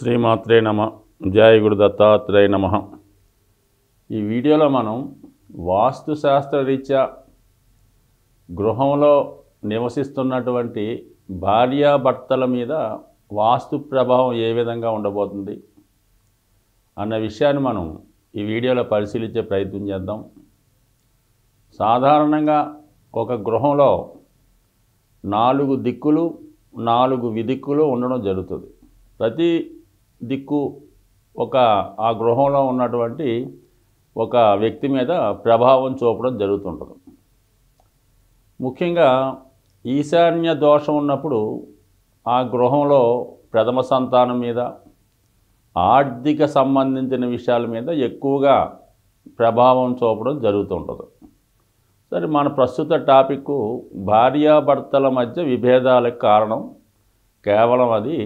శ్రీమాత్రే నమ. జయ గురు దత్తాత్రేయ నమ. ఈ వీడియోలో మనం వాస్తుశాస్త్ర రీత్యా గృహంలో నివసిస్తున్నటువంటి భార్యాభర్తల మీద వాస్తు ప్రభావం ఏ విధంగా ఉండబోతుంది అన్న విషయాన్ని మనం ఈ వీడియోలో పరిశీలించే ప్రయత్నం చేద్దాం. సాధారణంగా ఒక గృహంలో 4 దిక్కులు 4 విదిక్కులు ఉండడం జరుగుతుంది. ప్రతి దిక్కు ఆ గృహంలో ఉన్నటువంటి ఒక వ్యక్తి మీద ప్రభావం చూపడం జరుగుతుంటుంది. ముఖ్యంగా ఈశాన్య దోషం ఉన్నప్పుడు ఆ గృహంలో ప్రథమ సంతానం మీద, ఆర్థిక సంబంధించిన విషయాల మీద ఎక్కువగా ప్రభావం చూపడం జరుగుతుంటుంది. సరే, మన ప్రస్తుత టాపిక్ భార్యాభర్తల మధ్య విభేదాలకు కారణం కేవలం అది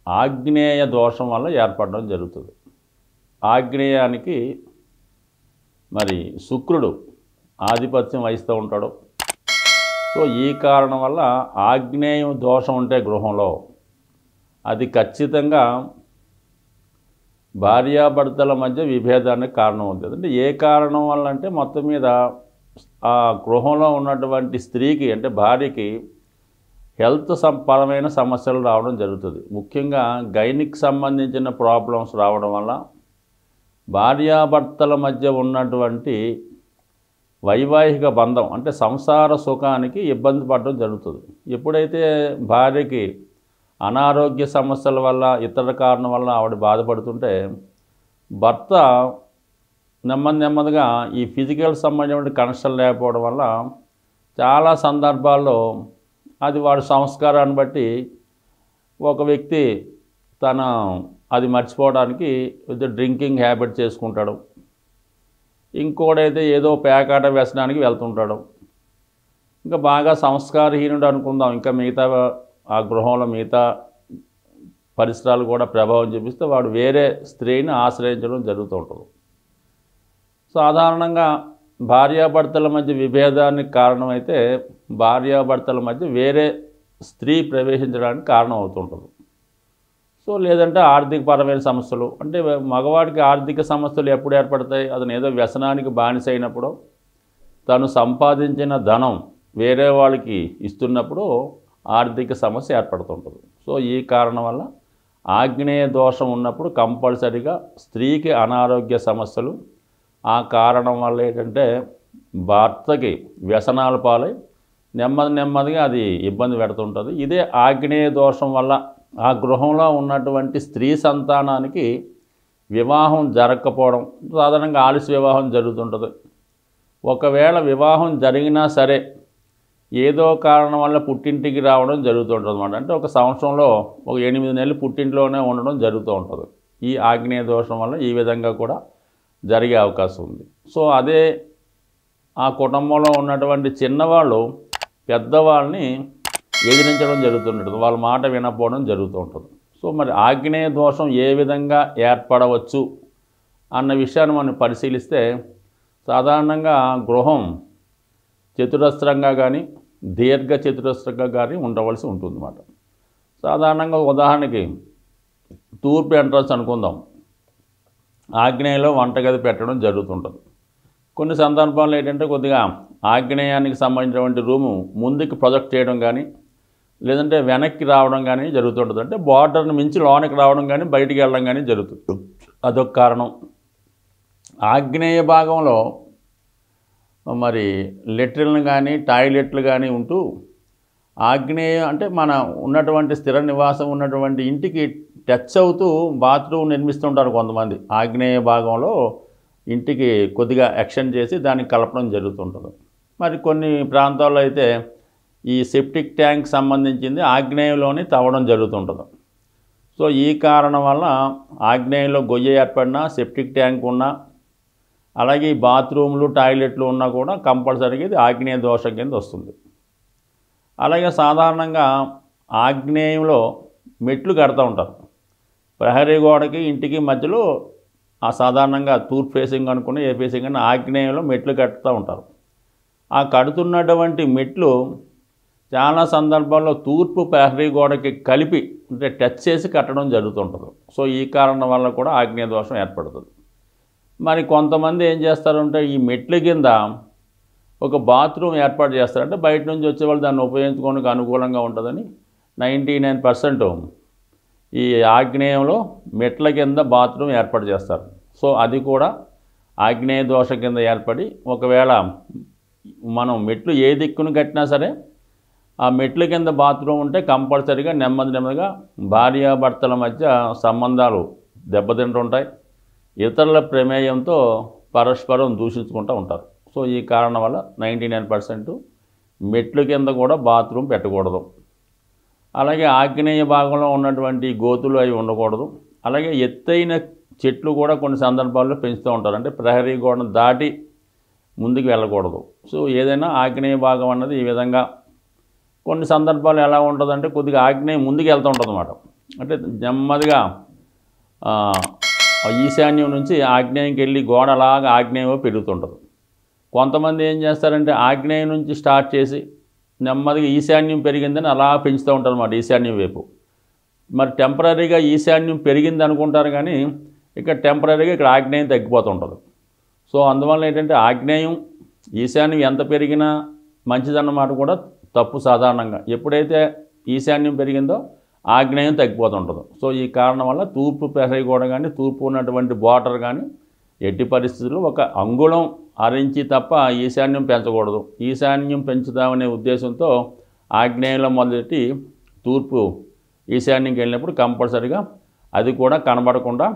ఆగ్నేయ దోషం వల్ల ఏర్పడడం జరుగుతుంది. ఆగ్నేయానికి మరి శుక్రుడు ఆధిపత్యం వహిస్తూ ఉంటాడు. సో ఈ కారణం వల్ల ఆగ్నేయం దోషం ఉంటే గృహంలో అది ఖచ్చితంగా భార్యాభర్తల మధ్య విభేదానికి కారణం అవుతుంది. అంటే ఏ కారణం వల్ల అంటే మొత్తం మీద ఆ గృహంలో ఉన్నటువంటి స్త్రీకి అంటే భార్యకి హెల్త్ పరమైన సమస్యలు రావడం జరుగుతుంది. ముఖ్యంగా గైనిక్ సంబంధించిన ప్రాబ్లమ్స్ రావడం వల్ల భార్యాభర్తల మధ్య ఉన్నటువంటి వైవాహిక బంధం అంటే సంసార సుఖానికి ఇబ్బంది పడడం జరుగుతుంది. ఎప్పుడైతే భార్యకి అనారోగ్య సమస్యల వల్ల ఇతర కారణం వల్ల ఆవిడ బాధపడుతుంటే భర్త నెమ్మదిగా ఈ ఫిజికల్ సంబంధించిన కనెక్షన్ లేకపోవడం వల్ల చాలా సందర్భాల్లో అది వాడి సంస్కారాన్ని బట్టి ఒక వ్యక్తి అది మర్చిపోవడానికి డ్రింకింగ్ హ్యాబిట్ చేసుకుంటాడు. ఇంకోడైతే ఏదో పేకాట వ్యసనానికి వెళ్తుంటాడు. ఇంకా బాగా సంస్కారహీనుడు అనుకుందాం. ఇంకా మిగతా ఆ గృహంలో మిగతా పరిసరాలు కూడా ప్రభావం చూపిస్తే వాడు వేరే స్త్రీని ఆశ్రయించడం జరుగుతూ ఉంటుంది. సాధారణంగా భార్యాభర్తల మధ్య విభేదానికి కారణమైతే భార్యాభర్తల మధ్య వేరే స్త్రీ ప్రవేశించడానికి కారణం అవుతుంటుంది. సో లేదంటే ఆర్థికపరమైన సమస్యలు అంటే మగవాడికి ఆర్థిక సమస్యలు ఎప్పుడు ఏర్పడతాయి? అతను ఏదో వ్యసనానికి బానిస అయినప్పుడు, తను సంపాదించిన ధనం వేరే వాళ్ళకి ఇస్తున్నప్పుడు ఆర్థిక సమస్య ఏర్పడుతుంటుంది. సో ఈ కారణం వల్ల ఆగ్నేయ దోషం ఉన్నప్పుడు కంపల్సరిగా స్త్రీకి అనారోగ్య సమస్యలు, ఆ కారణం వల్ల ఏంటంటే భర్తకి వ్యసనాల పాలై నెమ్మదిగా అది ఇబ్బంది పెడుతుంటుంది. ఇదే ఆగ్నేయ దోషం వల్ల ఆ గృహంలో ఉన్నటువంటి స్త్రీ సంతానానికి వివాహం జరగకపోవడం, సాధారణంగా ఆలస్య వివాహం జరుగుతుంటుంది. ఒకవేళ వివాహం జరిగినా సరే ఏదో కారణం వల్ల పుట్టింటికి రావడం జరుగుతుంటుంది అన్నమాట. అంటే ఒక సంవత్సరంలో ఒక 8 నెలలు పుట్టింట్లోనే ఉండడం జరుగుతూ ఉంటుంది. ఈ ఆగ్నేయ దోషం వల్ల ఈ విధంగా కూడా జరిగే అవకాశం ఉంది. సో అదే ఆ కుటుంబంలో ఉన్నటువంటి చిన్నవాళ్ళు పెద్దవాళ్ళని ఎదిరించడం జరుగుతుంటుంది, వాళ్ళ మాట వినకపోవడం జరుగుతూ ఉంటుంది. సో మరి ఆగ్నేయ దోషం ఏ విధంగా ఏర్పడవచ్చు అన్న విషయాన్ని మనం పరిశీలిస్తే సాధారణంగా గృహం చతురస్రంగా కానీ దీర్ఘ చతురస్రంగా కానీ ఉండవలసి ఉంటుందన్నమాట. సాధారణంగా ఉదాహరణకి తూర్పు ఎంట్రన్స్ అనుకుందాం, ఆగ్నేయంలో వంటగది పెట్టడం జరుగుతుంటుంది. కొన్ని సందర్భాల్లో ఏంటంటే కొద్దిగా ఆగ్నేయానికి సంబంధించినటువంటి రూము ముందుకు ప్రొజెక్ట్ చేయడం కానీ లేదంటే వెనక్కి రావడం కానీ జరుగుతుంటుంది. అంటే బార్డర్ని మించి లోనికి రావడం కానీ బయటికి వెళ్ళడం కానీ జరుగుతుంది. అదొక కారణం. ఆగ్నేయ భాగంలో మరి లెట్రిన్లు కానీ టాయిలెట్లు కానీ ఉంటూ ఆగ్నేయ అంటే మన ఉన్నటువంటి స్థిర నివాసం ఉన్నటువంటి ఇంటికి టచ్ అవుతూ బాత్రూమ్ నిర్మిస్తుంటారు కొంతమంది. ఆగ్నేయ భాగంలో ఇంటికి కొద్దిగా ఎక్స్టెండ్ చేసి దానికి కలపడం జరుగుతుంటుంది. మరి కొన్ని ప్రాంతాల్లో అయితే ఈ సెప్టిక్ ట్యాంక్ సంబంధించింది ఆగ్నేయంలోనే తవ్వడం జరుగుతుంటుంది. సో ఈ కారణం వల్ల ఆగ్నేయంలో గొయ్య ఏర్పడినా, సెప్టిక్ ట్యాంక్ ఉన్నా, అలాగే ఈ బాత్రూమ్లు టాయిలెట్లు ఉన్నా కూడా కంపల్సరీగా ఇది ఆగ్నేయ దోషం కింద వస్తుంది. అలాగే సాధారణంగా ఆగ్నేయంలో మెట్లు కడుతూ ఉంటారు. ప్రహరీ గోడకి ఇంటికి మధ్యలో సాధారణంగా తూర్పు ఫేసింగ్ అనుకుని ఏ ఫేసింగ్ అని ఆగ్నేయంలో మెట్లు కడుతూ ఉంటారు. ఆ కడుతున్నటువంటి మెట్లు చాలా సందర్భాల్లో తూర్పు ప్రహరీ గోడకి కలిపి అంటే టచ్ చేసి కట్టడం జరుగుతుంటుంది. సో ఈ కారణం వల్ల కూడా ఆగ్నేయ దోషం ఏర్పడుతుంది. మరి కొంతమంది ఏం చేస్తారంటే ఈ మెట్ల కింద ఒక బాత్రూమ్ ఏర్పాటు చేస్తారంటే బయట నుంచి వచ్చేవాళ్ళు దాన్ని ఉపయోగించుకోవడానికి అనుకూలంగా ఉంటుందని 99% ఈ ఆగ్నేయంలో మెట్ల కింద బాత్రూమ్ ఏర్పాటు చేస్తారు. సో అది కూడా ఆగ్నేయ దోషం కింద ఏర్పడి ఒకవేళ మనం మెట్లు ఏ దిక్కును కట్టినా సరే ఆ మెట్ల కింద బాత్రూమ్ ఉంటే కంపల్సరీగా నెమ్మదిగా భార్యాభర్తల మధ్య సంబంధాలు దెబ్బతింటుంటాయి. ఇతరుల ప్రమేయంతో పరస్పరం దూషించుకుంటూ ఉంటారు. సో ఈ కారణం వల్ల 99% మెట్ల కింద కూడా బాత్రూమ్ పెట్టకూడదు. అలాగే ఆగ్నేయ భాగంలో ఉన్నటువంటి గోతులు అవి ఉండకూడదు. అలాగే ఎత్తైన చెట్లు కూడా కొన్ని సందర్భాల్లో పెంచుతూ ఉంటారు. అంటే ప్రహరీ గోడను దాటి ముందుకు వెళ్ళకూడదు. సో ఏదైనా ఆగ్నేయ భాగం అన్నది ఈ విధంగా కొన్ని సందర్భాలు ఎలా ఉంటుందంటే కొద్దిగా ఆగ్నేయం ముందుకు వెళ్తూ ఉంటుంది అన్నమాట. అంటే నెమ్మదిగా ఈశాన్యం నుంచి ఆగ్నేయంకి వెళ్ళి గోడ అలాగా ఆగ్నేయం పెరుగుతుంటుంది. కొంతమంది ఏం చేస్తారంటే ఆగ్నేయం నుంచి స్టార్ట్ చేసి నెమ్మదిగా ఈశాన్యం పెరిగిందని అలా పెంచుతూ ఉంటారు అన్నమాట ఈశాన్యం వైపు. మరి టెంపరీగా ఈశాన్యం పెరిగింది అనుకుంటారు కానీ ఇక్కడ టెంపరీగా ఇక్కడ ఆగ్నేయం తగ్గిపోతుంటుంది. సో అందువల్ల ఏంటంటే ఆగ్నేయం ఈశాన్యం ఎంత పెరిగినా మంచిదన్నమాట కూడా తప్పు సాధారణంగా. ఎప్పుడైతే ఈశాన్యం పెరిగిందో ఆగ్నేయం తగ్గిపోతుంటుంది. సో ఈ కారణం వల్ల తూర్పు ప్రహరీ గోడ కానీ తూర్పు ఉన్నటువంటి బార్డర్ కానీ ఎట్టి పరిస్థితుల్లో ఒక అంగుళం అరించి తప్ప ఈశాన్యం పెంచకూడదు. ఈశాన్యం పెంచుదామనే ఉద్దేశంతో ఆగ్నేయంలో మొదటి తూర్పు ఈశాన్యంకి వెళ్ళినప్పుడు కంపల్సరీగా అది కూడా కనబడకుండా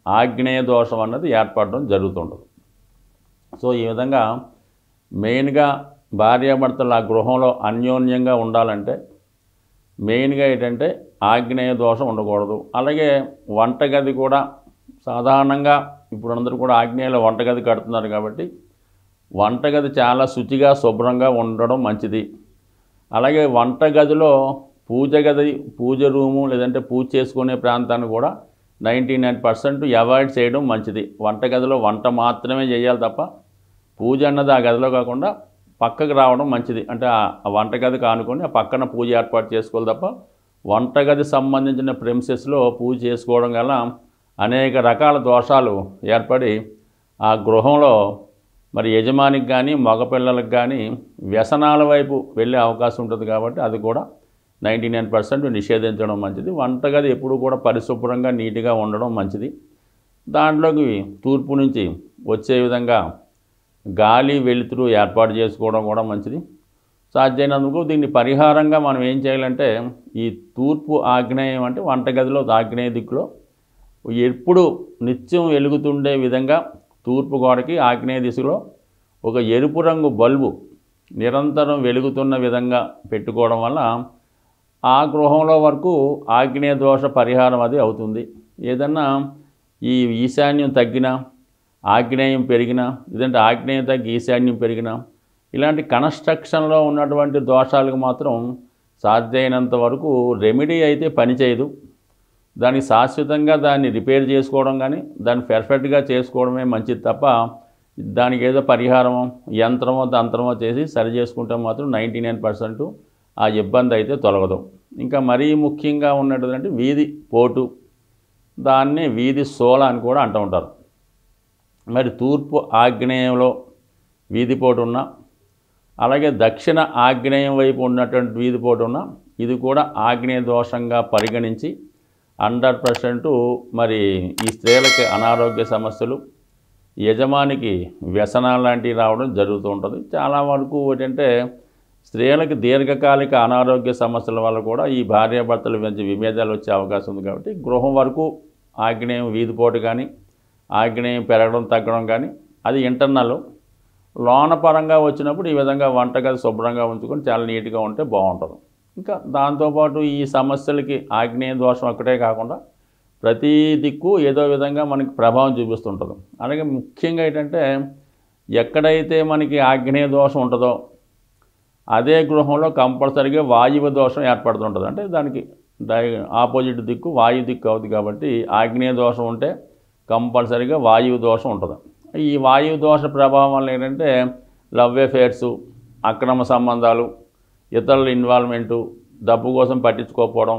ఆగ్నేయ దోషం అన్నది ఏర్పడడం జరుగుతుంటుంది. సో ఈ విధంగా మెయిన్గా భార్యాభర్తలు ఆ గృహంలో అన్యోన్యంగా ఉండాలంటే మెయిన్గా ఏంటంటే ఆగ్నేయ దోషం ఉండకూడదు. అలాగే వంటగది కూడా సాధారణంగా ఇప్పుడు అందరూ కూడా ఆగ్నేయంలో వంటగది కడుతున్నారు కాబట్టి వంటగది చాలా శుచిగా శుభ్రంగా ఉండడం మంచిది. అలాగే వంటగదిలో పూజ రూము లేదంటే పూజ చేసుకునే ప్రాంతాన్ని కూడా 99% అవాయిడ్ చేయడం మంచిది. వంటగదిలో వంట మాత్రమే చేయాలి తప్ప పూజ అన్నది ఆ గదిలో కాకుండా పక్కకు రావడం మంచిది. అంటే ఆ వంటగదికి ఆనుకొని ఆ పక్కన పూజ ఏర్పాటు చేసుకోవాలి తప్ప వంటగది సంబంధించిన ప్రెమిసెస్లో పూజ చేసుకోవడం వల్ల అనేక రకాల దోషాలు ఏర్పడి ఆ గృహంలో మరి యజమానికి కానీ మగపిల్లలకు కానీ వ్యసనాల వైపు వెళ్ళే అవకాశం ఉంటుంది. కాబట్టి అది కూడా 99% నిషేధించడం మంచిది. వంటగది ఎప్పుడు కూడా పరిశుభ్రంగా నీట్గా ఉండడం మంచిది. దాంట్లోకి తూర్పు నుంచి వచ్చే విధంగా గాలి వెలుతురు ఏర్పాటు చేసుకోవడం కూడా మంచిది. సాధ్యమైనందుకు దీన్ని పరిహారంగా మనం ఏం చేయాలంటే ఈ తూర్పు ఆగ్నేయం అంటే వంటగదిలో ఆగ్నేయ దిక్కులో ఎప్పుడు నిత్యం వెలుగుతుండే విధంగా తూర్పు గోడకి ఆగ్నేయ దిశలో ఒక ఎరుపు రంగు బల్బు నిరంతరం వెలుగుతున్న విధంగా పెట్టుకోవడం వల్ల ఆ గృహంలో వరకు ఆగ్నేయ దోష పరిహారం అది అవుతుంది. ఏదన్నా ఈ ఈశాన్యం తగ్గినా ఆగ్నేయం పెరిగినా లేదంటే ఆగ్నేయం తగ్గి ఈశాన్యం పెరిగినా ఇలాంటి కన్స్ట్రక్షన్లో ఉన్నటువంటి దోషాలకు మాత్రం సాధ్యమైనంత వరకు రెమెడీ అయితే పనిచేయదు. దానికి శాశ్వతంగా దాన్ని రిపేర్ చేసుకోవడం కానీ దాన్ని పర్ఫెక్ట్గా చేసుకోవడమే మంచిది తప్ప దానికి ఏదో పరిహారమో యంత్రమో తంత్రమో చేసి సరి చేసుకుంటే మాత్రం 99% ఆ ఇబ్బంది అయితే తొలగదు. ఇంకా మరీ ముఖ్యంగా ఉన్నటువంటి వీధి పోటు, దాన్ని వీధి సోల అని కూడా అంటూ ఉంటారు. మరి తూర్పు ఆగ్నేయంలో వీధి పోటు ఉన్నా అలాగే దక్షిణ ఆగ్నేయం వైపు ఉన్నటువంటి వీధి పోటు ఉన్నా ఇది కూడా ఆగ్నేయ దోషంగా పరిగణించి 100% మరి ఈ స్త్రీలకి అనారోగ్య సమస్యలు యజమానికి వ్యసనాలు లాంటివి రావడం జరుగుతూ ఉంటుంది. చాలా వరకు ఏంటంటే స్త్రీలకి దీర్ఘకాలిక అనారోగ్య సమస్యల వల్ల కూడా ఈ భార్యాభర్తల మధ్య విభేదాలు వచ్చే అవకాశం ఉంది. కాబట్టి గృహం వరకు ఆగ్నేయం వీధిపోటు కానీ ఆగ్నేయం పెరగడం తగ్గడం కానీ అది ఇంటర్నల్. లోన పరంగా వచ్చినప్పుడు ఈ విధంగా వంటగది శుభ్రంగా ఉంచుకొని చాలా నీట్గా ఉంటే బాగుంటుంది. ఇంకా దాంతోపాటు ఈ సమస్యలకి ఆగ్నేయ దోషం ఒక్కటే కాకుండా ప్రతి దిక్కు ఏదో విధంగా మనకి ప్రభావం చూపిస్తుంటుంది. అలాగే ముఖ్యంగా ఏంటంటే ఎక్కడైతే మనకి ఆగ్నేయ దోషం ఉంటుందో అదే గృహంలో కంపల్సరీగా వాయువు దోషం ఏర్పడుతుంటుంది. అంటే దానికి ఆపోజిట్ దిక్కు వాయు దిక్కు అవుతుంది. కాబట్టి ఆగ్నేయ దోషం ఉంటే కంపల్సరీగా వాయువు దోషం ఉంటుంది. ఈ వాయువు దోష ప్రభావం వల్ల ఏంటంటే లవ్ అఫేర్సు, అక్రమ సంబంధాలు, ఇతరుల ఇన్వాల్వ్మెంటు, డబ్బు కోసం పట్టించుకోకపోవడం,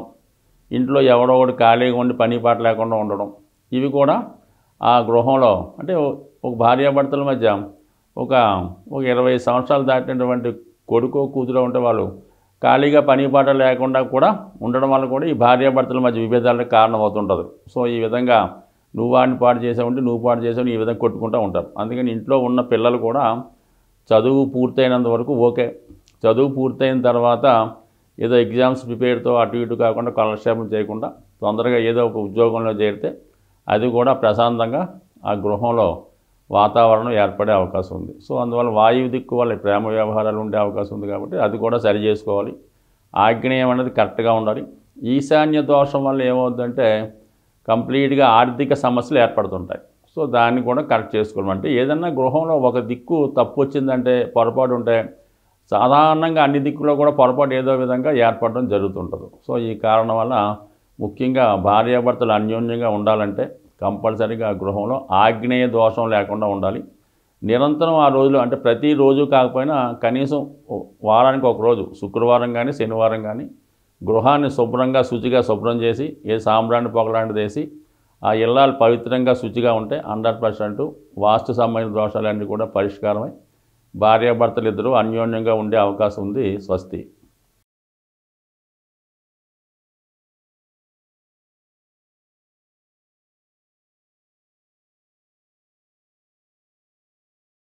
ఇంట్లో ఎవడో ఒకటి ఖాళీగా ఉండి పని పాట లేకుండా ఉండడం, ఇవి కూడా ఆ గృహంలో అంటే ఒక భార్యాభర్తల మధ్య ఒక ఒక 20 సంవత్సరాలు దాటినటువంటి కొడుకో కూతురో ఉంటే వాళ్ళు ఖాళీగా పని పాట లేకుండా కూడా ఉండడం వల్ల కూడా ఈ భార్యాభర్తల మధ్య విభేదాలకు కారణం అవుతుంటుంది. సో ఈ విధంగా నువ్వు వాడిని పాడు చేసావంటే నువ్వు పాడు చేసావు ఈ విధంగా కొట్టుకుంటూ ఉంటారు. అందుకని ఇంట్లో ఉన్న పిల్లలు కూడా చదువు పూర్తయినంత వరకు ఓకే, చదువు పూర్తయిన తర్వాత ఏదో ఎగ్జామ్స్ ప్రిపేర్తో అటు ఇటు కాకుండా కాలక్షేపం చేయకుండా తొందరగా ఏదో ఒక ఉద్యోగంలో చేరితే అది కూడా ప్రశాంతంగా ఆ గృహంలో వాతావరణం ఏర్పడే అవకాశం ఉంది. సో అందువల్ల వాయువు దిక్కు వల్ల ప్రేమ వ్యవహారాలు ఉండే అవకాశం ఉంది కాబట్టి అది కూడా సరి చేసుకోవాలి. ఆగ్నేయం అనేది కరెక్ట్గా ఉండాలి. ఈశాన్య దోషం వల్ల ఏమవుతుందంటే కంప్లీట్గా ఆర్థిక సమస్యలు ఏర్పడుతుంటాయి. సో దాన్ని కూడా కరెక్ట్ చేసుకోవాలంటే ఏదన్నా గృహంలో ఒక దిక్కు తప్పు వచ్చిందంటే పొరపాటు ఉంటే సాధారణంగా అన్ని దిక్కులో కూడా పొరపాటు ఏదో విధంగా ఏర్పడడం జరుగుతుంటుంది. సో ఈ కారణం వల్ల ముఖ్యంగా భార్యాభర్తలు అన్యోన్యంగా ఉండాలంటే కంపల్సరీగా ఆ గృహంలో ఆగ్నేయ దోషం లేకుండా ఉండాలి. నిరంతరం ఆ రోజులు అంటే ప్రతిరోజు కాకపోయినా కనీసం వారానికి ఒక రోజు శుక్రవారం కానీ శనివారం కానీ గృహాన్ని శుభ్రంగా శుచిగా శుభ్రం చేసి ఏ సాంబ్రాణి పొగలాంటిది వేసి ఆ ఇల్లాలు పవిత్రంగా శుచిగా ఉంటే 100% వాస్తు సంబంధించిన దోషాలన్నీ కూడా పరిష్కారమై భార్యాభర్తలు ఇద్దరూ అన్యోన్యంగా ఉండే అవకాశం ఉంది. స్వస్తి.